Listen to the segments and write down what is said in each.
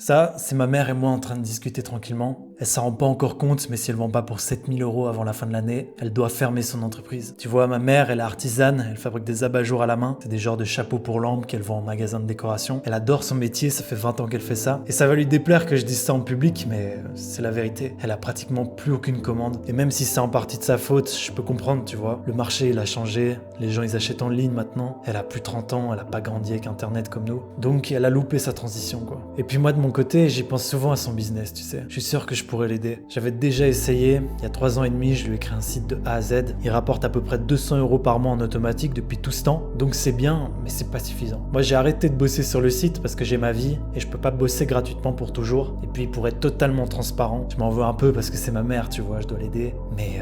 Ça, c'est ma mère et moi en train de discuter tranquillement. Elle s'en rend pas encore compte, mais si elle vend pas pour 7 000 € avant la fin de l'année, elle doit fermer son entreprise. Tu vois, ma mère, elle est artisane, elle fabrique des abat-jours à la main. C'est des genres de chapeaux pour lampe qu'elle vend en magasin de décoration. Elle adore son métier, ça fait 20 ans qu'elle fait ça. Et ça va lui déplaire que je dise ça en public, mais c'est la vérité. Elle a pratiquement plus aucune commande. Et même si c'est en partie de sa faute, je peux comprendre, tu vois. Le marché, il a changé. Les gens, ils achètent en ligne maintenant. Elle a plus 30 ans, elle a pas grandi avec Internet comme nous. Donc, elle a loupé sa transition, quoi. Et puis moi, de mon côté, j'y pense souvent à son business, tu sais. Je suis sûr que je pourrais l'aider. J'avais déjà essayé. Il y a 3 ans et demi, je lui ai créé un site de A à Z. Il rapporte à peu près 200 € par mois en automatique depuis tout ce temps. Donc c'est bien, mais c'est pas suffisant. Moi, j'ai arrêté de bosser sur le site parce que j'ai ma vie et je peux pas bosser gratuitement pour toujours. Et puis, pour être totalement transparent, je m'en veux un peu parce que c'est ma mère, tu vois, je dois l'aider. Mais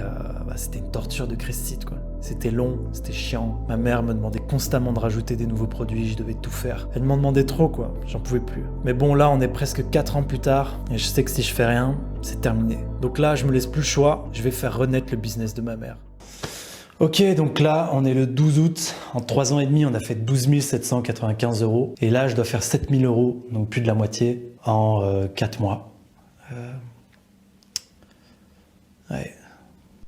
c'était une torture de créer ce site, quoi. C'était long, c'était chiant. Ma mère me demandait constamment de rajouter des nouveaux produits, je devais tout faire. Elle m'en demandait trop, quoi. J'en pouvais plus. Mais bon, là, on est presque 4 ans plus tard, et je sais que si je fais rien, c'est terminé. Donc là, je me laisse plus le choix, je vais faire renaître le business de ma mère. Ok, donc là, on est le 12 août. En 3 ans et demi, on a fait 12 795 €. Et là, je dois faire 7 000 €, donc plus de la moitié, en 4 mois. Ouais.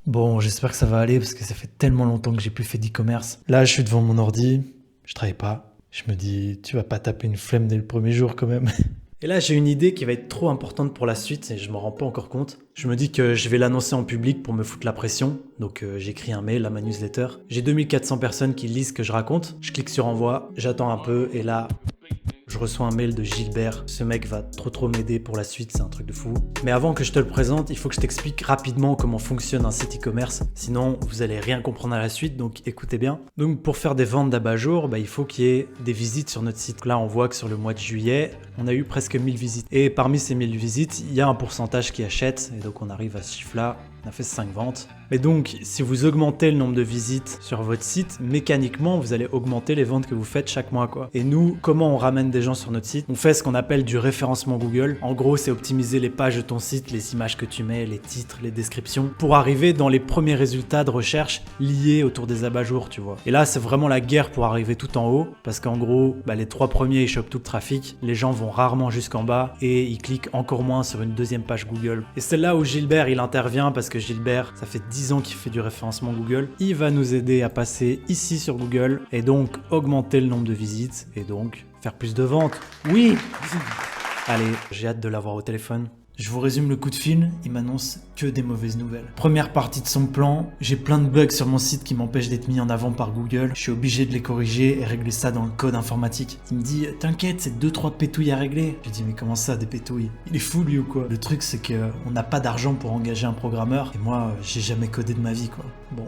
Bon, j'espère que ça va aller parce que ça fait tellement longtemps que j'ai plus fait d'e-commerce. Là, je suis devant mon ordi, je travaille pas. Je me dis, tu vas pas taper une flemme dès le premier jour quand même. Et là, j'ai une idée qui va être trop importante pour la suite et je m'en rends pas encore compte. Je me dis que je vais l'annoncer en public pour me foutre la pression. Donc j'écris un mail à ma newsletter. J'ai 2400 personnes qui lisent ce que je raconte. Je clique sur envoi, j'attends un peu et là... je reçois un mail de Gilbert. Ce mec va trop m'aider pour la suite, c'est un truc de fou. Mais avant que je te le présente, il faut que je t'explique rapidement comment fonctionne un site e-commerce. Sinon, vous allez rien comprendre à la suite, donc écoutez bien. Donc pour faire des ventes d'abat-jour, il faut qu'il y ait des visites sur notre site. Là, on voit que sur le mois de juillet, on a eu presque 1000 visites. Et parmi ces 1000 visites, il y a un pourcentage qui achète. Et donc on arrive à ce chiffre-là. On a fait 5 ventes. Mais donc, si vous augmentez le nombre de visites sur votre site, mécaniquement, vous allez augmenter les ventes que vous faites chaque mois, quoi. Et nous, comment on ramène des gens sur notre site? On fait ce qu'on appelle du référencement Google. En gros, c'est optimiser les pages de ton site, les images que tu mets, les titres, les descriptions, pour arriver dans les premiers résultats de recherche liés autour des abat-jours, tu vois. Et là, c'est vraiment la guerre pour arriver tout en haut, parce qu'en gros, les 3 premiers, ils chopent tout le trafic, les gens vont rarement jusqu'en bas, et ils cliquent encore moins sur une deuxième page Google. Et c'est là où Gilbert, il intervient, parce que Gilbert, ça fait 10 ans qu'il fait du référencement Google. Il va nous aider à passer ici sur Google, et donc augmenter le nombre de visites, et donc faire plus de ventes. Oui! Allez, j'ai hâte de l'avoir au téléphone. Je vous résume le coup de fil, il m'annonce que des mauvaises nouvelles. Première partie de son plan, j'ai plein de bugs sur mon site qui m'empêchent d'être mis en avant par Google. Je suis obligé de les corriger et régler ça dans le code informatique. Il me dit, t'inquiète, c'est 2-3 pétouilles à régler. Je lui dis, mais comment ça, des pétouilles? Il est fou lui ou quoi? Le truc c'est que on n'a pas d'argent pour engager un programmeur, et moi, j'ai jamais codé de ma vie, quoi. Bon.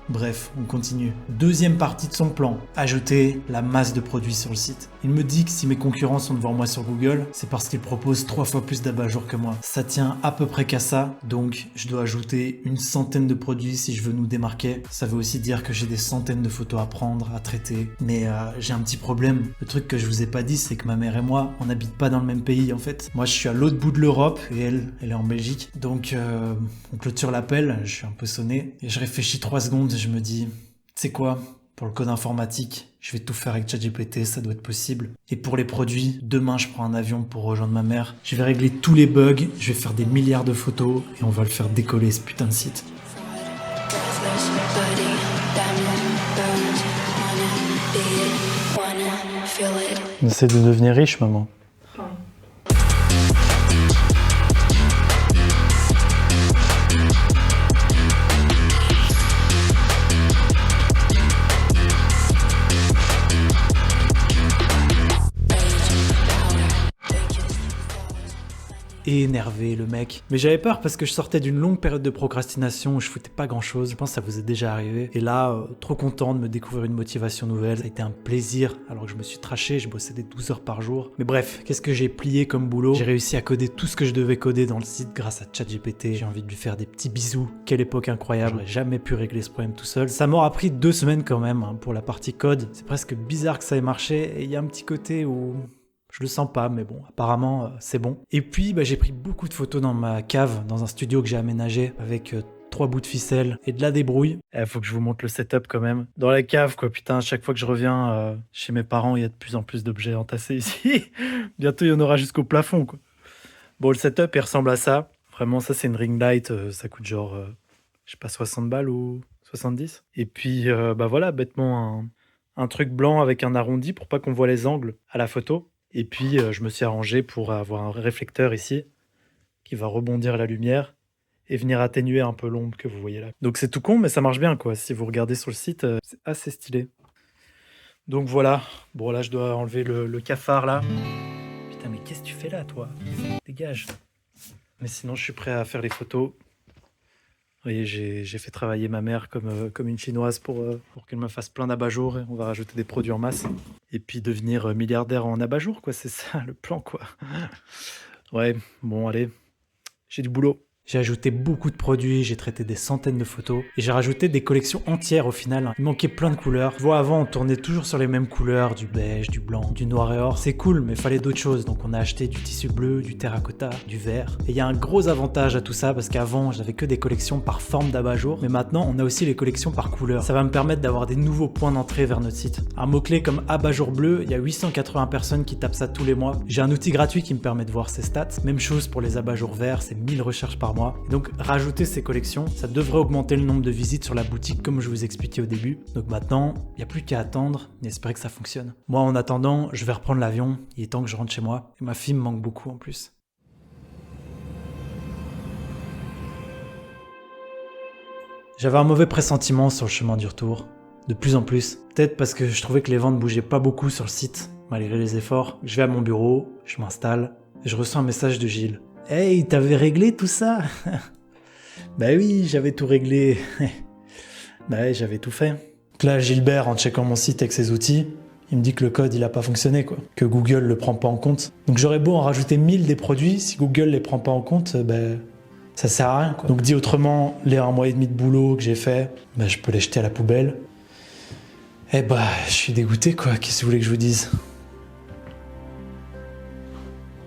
Bref, on continue. Deuxième partie de son plan, ajouter la masse de produits sur le site. Il me dit que si mes concurrents sont devant moi sur Google, c'est parce qu'ils proposent 3 fois plus d'abat-jours que moi. Ça tient à peu près qu'à ça, donc je dois ajouter une centaine de produits si je veux nous démarquer. Ça veut aussi dire que j'ai des centaines de photos à prendre, à traiter. Mais j'ai un petit problème. Le truc que je vous ai pas dit, c'est que ma mère et moi, on n'habite pas dans le même pays en fait. Moi, je suis à l'autre bout de l'Europe et elle est en Belgique. Donc on clôture l'appel, je suis un peu sonné et je réfléchis 3 secondes. Je me dis, tu sais quoi, pour le code informatique, je vais tout faire avec ChatGPT, ça doit être possible. Et pour les produits, demain je prends un avion pour rejoindre ma mère. Je vais régler tous les bugs, je vais faire des milliards de photos et on va le faire décoller ce putain de site. On essaie de devenir riche, maman. Et énervé le mec. Mais j'avais peur parce que je sortais d'une longue période de procrastination où je foutais pas grand chose. Je pense que ça vous est déjà arrivé. Et là, trop content de me découvrir une motivation nouvelle. Ça a été un plaisir alors que je me suis traché, je bossais des 12 heures par jour. Mais bref, qu'est-ce que j'ai plié comme boulot? J'ai réussi à coder tout ce que je devais coder dans le site grâce à ChatGPT. J'ai envie de lui faire des petits bisous. Quelle époque incroyable. J'aurais jamais pu régler ce problème tout seul. Ça m'aura pris 2 semaines quand même pour la partie code. C'est presque bizarre que ça ait marché et il y a un petit côté où... je le sens pas, mais bon, apparemment, c'est bon. Et puis, j'ai pris beaucoup de photos dans ma cave, dans un studio que j'ai aménagé, avec 3 bouts de ficelle et de la débrouille. Faut que je vous montre le setup quand même. Dans la cave, quoi, putain, chaque fois que je reviens chez mes parents, il y a de plus en plus d'objets entassés ici. Bientôt, il y en aura jusqu'au plafond, quoi. Bon, le setup, il ressemble à ça. Vraiment, ça, c'est une ring light. Ça coûte genre, je sais pas, 60 balles ou 70. Et puis, bah voilà, bêtement, un truc blanc avec un arrondi pour pas qu'on voit les angles à la photo. Et puis, je me suis arrangé pour avoir un réflecteur ici qui va rebondir la lumière et venir atténuer un peu l'ombre que vous voyez là. Donc c'est tout con, mais ça marche bien, quoi. Si vous regardez sur le site, c'est assez stylé. Donc voilà. Bon, là, je dois enlever le cafard, là. Putain, mais qu'est-ce que tu fais là, toi? Dégage. Mais sinon, je suis prêt à faire les photos. Vous voyez, j'ai fait travailler ma mère comme une chinoise pour qu'elle me fasse plein d'abat-jours. On va rajouter des produits en masse. Et puis devenir milliardaire en abat-jours, quoi. C'est ça, le plan, quoi. Ouais, bon, allez. J'ai du boulot. J'ai ajouté beaucoup de produits, j'ai traité des centaines de photos et j'ai rajouté des collections entières au final. Il manquait plein de couleurs. Tu vois, avant on tournait toujours sur les mêmes couleurs, du beige, du blanc, du noir et or. C'est cool, mais fallait d'autres choses. Donc on a acheté du tissu bleu, du terracotta, du vert. Et il y a un gros avantage à tout ça parce qu'avant j'avais que des collections par forme d'abat-jour, mais maintenant on a aussi les collections par couleur. Ça va me permettre d'avoir des nouveaux points d'entrée vers notre site. Un mot-clé comme abat-jour bleu, il y a 880 personnes qui tapent ça tous les mois. J'ai un outil gratuit qui me permet de voir ces stats. Même chose pour les abat-jour verts, c'est 1000 recherches par mois. Et donc rajouter ces collections, ça devrait augmenter le nombre de visites sur la boutique comme je vous expliquais au début. Donc maintenant, il n'y a plus qu'à attendre et espérer que ça fonctionne. Moi en attendant, je vais reprendre l'avion, il est temps que je rentre chez moi. Et ma fille me manque beaucoup en plus. J'avais un mauvais pressentiment sur le chemin du retour. De plus en plus. Peut-être parce que je trouvais que les ventes bougeaient pas beaucoup sur le site, malgré les efforts. Je vais à mon bureau, je m'installe et je reçois un message de Gilles. Hey, t'avais réglé tout ça? Bah oui, j'avais tout réglé. Bah ouais, j'avais tout fait. Donc là, Gilbert, en checkant mon site avec ses outils, il me dit que le code, il a pas fonctionné, quoi. Que Google le prend pas en compte. Donc j'aurais beau en rajouter 1000 des produits, si Google les prend pas en compte, ben ça sert à rien, quoi. Donc dit autrement, les 1 mois et demi de boulot que j'ai fait, ben je peux les jeter à la poubelle. Eh bah, je suis dégoûté, quoi. Qu'est-ce que vous voulez que je vous dise?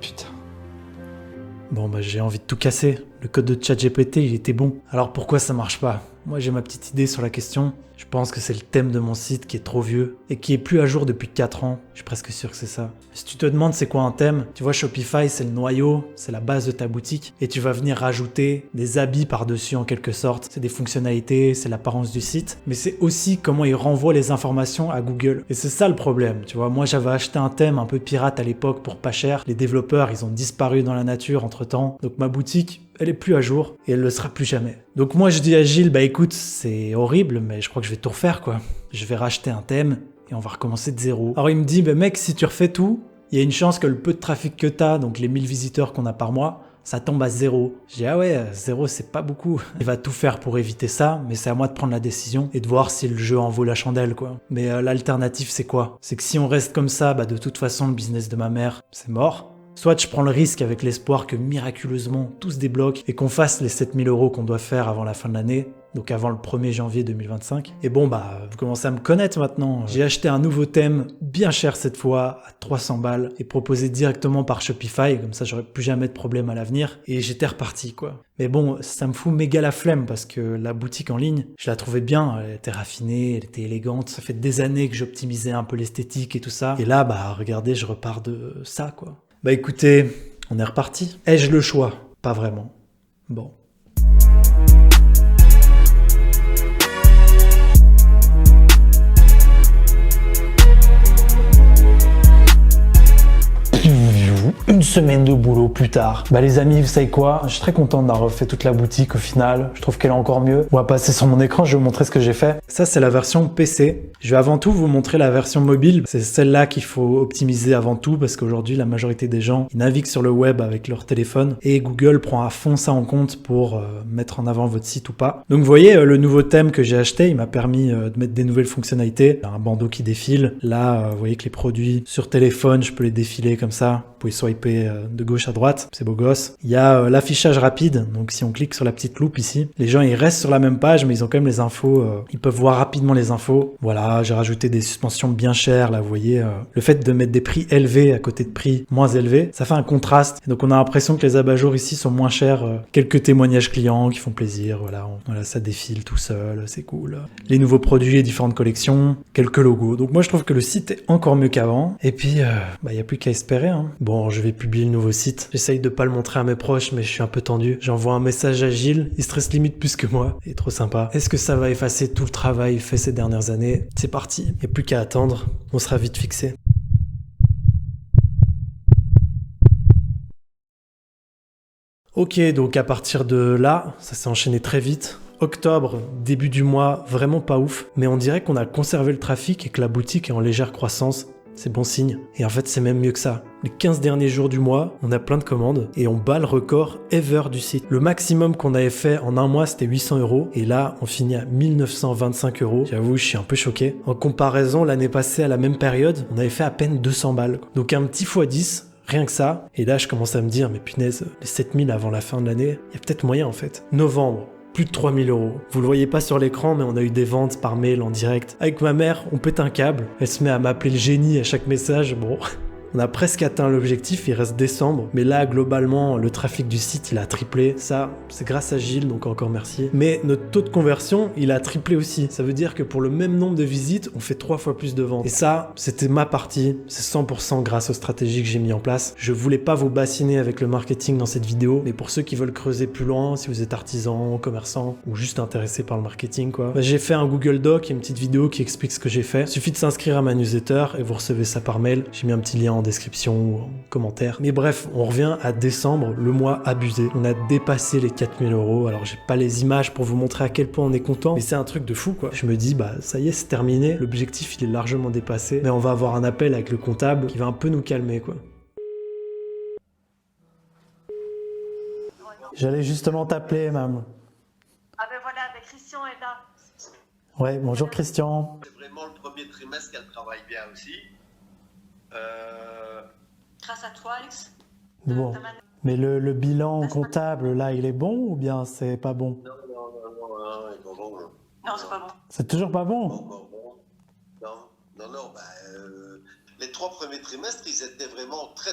Putain. Bon bah j'ai envie de tout casser. Le code de ChatGPT il était bon. Alors pourquoi ça marche pas? Moi j'ai ma petite idée sur la question. Je pense que c'est le thème de mon site qui est trop vieux et qui est plus à jour depuis 4 ans. Je suis presque sûr que c'est ça. Si tu te demandes c'est quoi un thème, tu vois Shopify c'est le noyau, c'est la base de ta boutique et tu vas venir rajouter des habits par-dessus en quelque sorte. C'est des fonctionnalités, c'est l'apparence du site, mais c'est aussi comment il renvoie les informations à Google. Et c'est ça le problème, tu vois. Moi j'avais acheté un thème un peu pirate à l'époque pour pas cher. Les développeurs ils ont disparu dans la nature entre temps. Donc ma boutique elle est plus à jour et elle le sera plus jamais. Donc moi je dis à Gilles, bah écoute, c'est horrible, mais je crois que je vais tout refaire quoi. Je vais racheter un thème et on va recommencer de zéro. Alors il me dit, bah mec, si tu refais tout, il y a une chance que le peu de trafic que t'as, donc les 1000 visiteurs qu'on a par mois, ça tombe à zéro. Je dis, ah ouais, zéro c'est pas beaucoup. Il va tout faire pour éviter ça, mais c'est à moi de prendre la décision et de voir si le jeu en vaut la chandelle quoi. Mais l'alternative c'est quoi? C'est que si on reste comme ça, bah de toute façon le business de ma mère, c'est mort. Soit je prends le risque avec l'espoir que miraculeusement tout se débloque et qu'on fasse les 7000 € qu'on doit faire avant la fin de l'année, donc avant le 1er janvier 2025. Et bon bah vous commencez à me connaître maintenant. J'ai acheté un nouveau thème bien cher cette fois à 300 balles et proposé directement par Shopify, comme ça j'aurais plus jamais de problème à l'avenir et j'étais reparti quoi. Mais bon, ça me fout méga la flemme parce que la boutique en ligne, je la trouvais bien, elle était raffinée, elle était élégante. Ça fait des années que j'optimisais un peu l'esthétique et tout ça. Et là bah regardez, je repars de ça quoi. Bah écoutez, on est reparti. Ai-je le choix? Pas vraiment. Bon. Une semaine de boulot plus tard. Bah les amis, vous savez quoi? Je suis très content d'avoir refait toute la boutique au final. Je trouve qu'elle est encore mieux. On va passer sur mon écran, je vais vous montrer ce que j'ai fait. Ça, c'est la version PC. Je vais avant tout vous montrer la version mobile. C'est celle-là qu'il faut optimiser avant tout parce qu'aujourd'hui, la majorité des gens, ils naviguent sur le web avec leur téléphone et Google prend à fond ça en compte pour mettre en avant votre site ou pas. Donc vous voyez, le nouveau thème que j'ai acheté, il m'a permis de mettre des nouvelles fonctionnalités. Un bandeau qui défile. Là, vous voyez que les produits sur téléphone, je peux les défiler comme ça. Vous pouvez swiper de gauche à droite, c'est beau gosse. Il y a l'affichage rapide, donc si on clique sur la petite loupe ici, les gens ils restent sur la même page mais ils ont quand même les infos, ils peuvent voir rapidement les infos. Voilà, j'ai rajouté des suspensions bien chères, là vous voyez, le fait de mettre des prix élevés à côté de prix moins élevés, ça fait un contraste. Et donc on a l'impression que les abat-jours ici sont moins chers, quelques témoignages clients qui font plaisir, voilà, ça défile tout seul, c'est cool. Les nouveaux produits et différentes collections, quelques logos. Donc moi je trouve que le site est encore mieux qu'avant. Et puis, il n'y a plus qu'à espérer. Hein. Bon, je vais publié le nouveau site. J'essaye de pas le montrer à mes proches, mais je suis un peu tendu. J'envoie un message à Gilles, il stresse limite plus que moi. Il est trop sympa. Est-ce que ça va effacer tout le travail fait ces dernières années? C'est parti. Il n'y a plus qu'à attendre. On sera vite fixé. Ok, donc à partir de là, ça s'est enchaîné très vite. Octobre, début du mois, vraiment pas ouf, mais on dirait qu'on a conservé le trafic et que la boutique est en légère croissance. C'est bon signe. Et en fait, c'est même mieux que ça. Les 15 derniers jours du mois, on a plein de commandes et on bat le record ever du site. Le maximum qu'on avait fait en un mois, c'était 800 € et là, on finit à 1925 €. J'avoue, je suis un peu choqué. En comparaison, l'année passée, à la même période, on avait fait à peine 200 balles. Donc un petit x10. Rien que ça. Et là, je commence à me dire, mais punaise, les 7000 avant la fin de l'année, il y a peut-être moyen en fait. Novembre, plus de 3000 €. Vous le voyez pas sur l'écran, mais on a eu des ventes par mail en direct. Avec ma mère, on pète un câble. Elle se met à m'appeler le génie à chaque message. Bon, on a presque atteint l'objectif, il reste décembre. Mais là, globalement, le trafic du site, il a triplé. Ça, c'est grâce à Gilles, donc encore merci. Mais notre taux de conversion, il a triplé aussi. Ça veut dire que pour le même nombre de visites, on fait 3 fois plus de ventes. Et ça, c'était ma partie. C'est 100% grâce aux stratégies que j'ai mis en place. Je voulais pas vous bassiner avec le marketing dans cette vidéo, mais pour ceux qui veulent creuser plus loin, si vous êtes artisan, commerçant, ou juste intéressé par le marketing, quoi, j'ai fait un Google Doc et une petite vidéo qui explique ce que j'ai fait. Il suffit de s'inscrire à ma newsletter et vous recevez ça par mail. J'ai mis un petit lien en description ou en commentaire. Mais bref, on revient à décembre, le mois abusé. On a dépassé les 4000 €. Alors j'ai pas les images pour vous montrer à quel point on est content, mais c'est un truc de fou quoi. Je me dis bah ça y est, c'est terminé. L'objectif il est largement dépassé, mais on va avoir un appel avec le comptable qui va un peu nous calmer quoi. J'allais justement t'appeler, mam. Ah ben voilà, ben Christian est là. Ouais, bonjour Christian. C'est vraiment le premier trimestre qu'elle travaille bien aussi. Grâce à toi, Alex. Bon. Mais le bilan comptable, là, il est bon ou bien c'est pas bon? Non, il est pas bon. Non, c'est pas bon. C'est toujours pas bon? Non, les 3 premiers trimestres, ils étaient vraiment très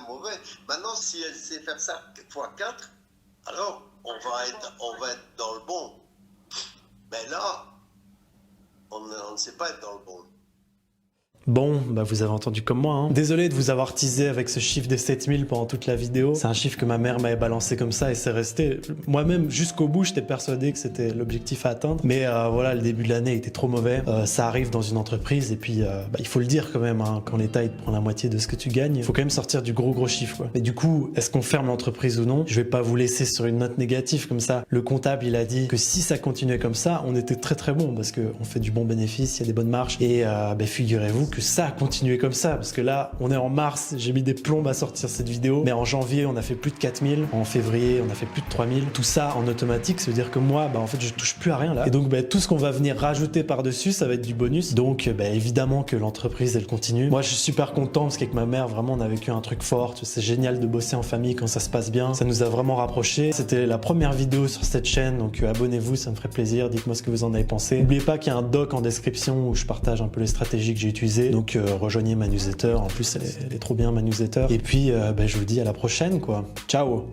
mauvais. Maintenant, si elle sait faire ça fois 4, alors on va être dans le bon. Mais là, on ne sait pas être dans le bon. Bon, bah vous avez entendu comme moi, hein. Désolé de vous avoir teasé avec ce chiffre des 7000 pendant toute la vidéo. C'est un chiffre que ma mère m'avait balancé comme ça et c'est resté. Moi-même, jusqu'au bout, j'étais persuadé que c'était l'objectif à atteindre. Mais voilà, le début de l'année était trop mauvais. Ça arrive dans une entreprise et puis il faut le dire quand même, hein, quand l'État il te prend la moitié de ce que tu gagnes, il faut quand même sortir du gros chiffre, quoi. Mais du coup, est-ce qu'on ferme l'entreprise ou non? Je vais pas vous laisser sur une note négative comme ça. Le comptable, il a dit que si ça continuait comme ça, on était très bon parce qu'on fait du bon bénéfice, il y a des bonnes marges. Et figurez-vous que ça a continué comme ça, parce que là, on est en mars, j'ai mis des plombes à sortir cette vidéo, mais en janvier, on a fait plus de 4000, en février, on a fait plus de 3000, tout ça en automatique, ça veut dire que moi, en fait, je touche plus à rien là. Et donc, tout ce qu'on va venir rajouter par-dessus, ça va être du bonus. Donc, évidemment que l'entreprise, elle continue. Moi, je suis super content, parce qu'avec ma mère, vraiment, on a vécu un truc fort. C'est génial de bosser en famille quand ça se passe bien. Ça nous a vraiment rapprochés. C'était la première vidéo sur cette chaîne, donc abonnez-vous, ça me ferait plaisir. Dites-moi ce que vous en avez pensé. N'oubliez pas qu'il y a un doc en description où je partage un peu les stratégies que j'ai utilisées. Donc, rejoignez ma newsletter. En plus, elle est trop bien, ma newsletter. Et puis, je vous dis à la prochaine, quoi. Ciao!